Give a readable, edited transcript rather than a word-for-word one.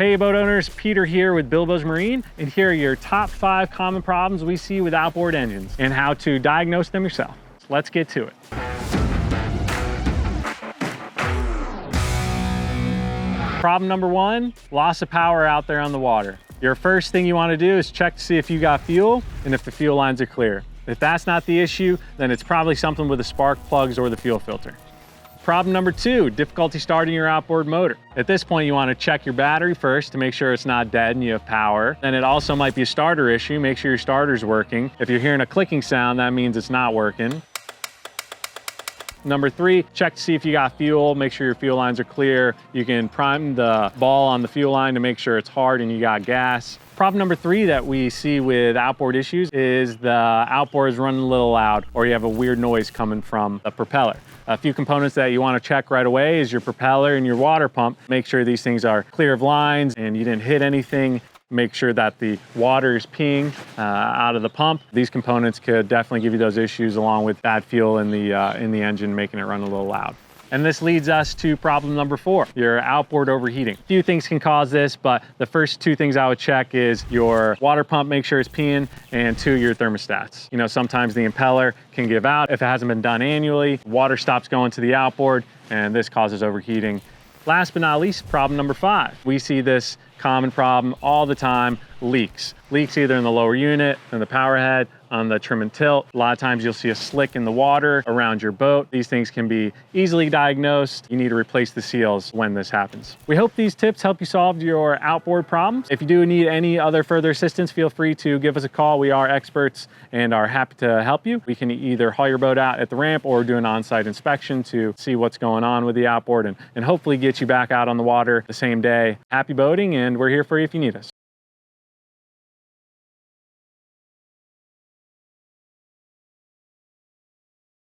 Hey boat owners, Peter here with Bilbo's Marine, and here are your top 5 common problems we see with outboard engines and how to diagnose them yourself. So let's get to it. Problem number 1, loss of power out there on the water. Your first thing you want to do is check to see if you got fuel and if the fuel lines are clear. If that's not the issue, then it's probably something with the spark plugs or the fuel filter. Problem number 2, difficulty starting your outboard motor. At this point, you want to check your battery first to make sure it's not dead and you have power. Then it also might be a starter issue. Make sure your starter's working. If you're hearing a clicking sound, that means it's not working. Number 3, check to see if you got fuel. Make sure your fuel lines are clear. You can prime the ball on the fuel line to make sure it's hard and you got gas. Problem number 3 that we see with outboard issues is the outboard is running a little loud or you have a weird noise coming from the propeller. A few components that you want to check right away is your propeller and your water pump. Make sure these things are clear of lines and you didn't hit anything. Make sure that the water is peeing out of the pump. These components could definitely give you those issues along with bad fuel in the engine, making it run a little loud. And this leads us to problem number 4, your outboard overheating. A few things can cause this, but the first 2 things I would check is your water pump, make sure it's peeing, and 2, your thermostats. You know, sometimes the impeller can give out. If it hasn't been done annually, water stops going to the outboard, and this causes overheating. Last but not least, problem number 5. We see this common problem all the time, leaks. Leaks either in the lower unit, in the power head, on the trim and tilt. A lot of times you'll see a slick in the water around your boat. These things can be easily diagnosed. You need to replace the seals when this happens. We hope these tips help you solve your outboard problems. If you do need any other further assistance, feel free to give us a call. We are experts and are happy to help you. We can either haul your boat out at the ramp or do an on-site inspection to see what's going on with the outboard and hopefully get you back out on the water the same day. Happy boating, and we're here for you if you need us.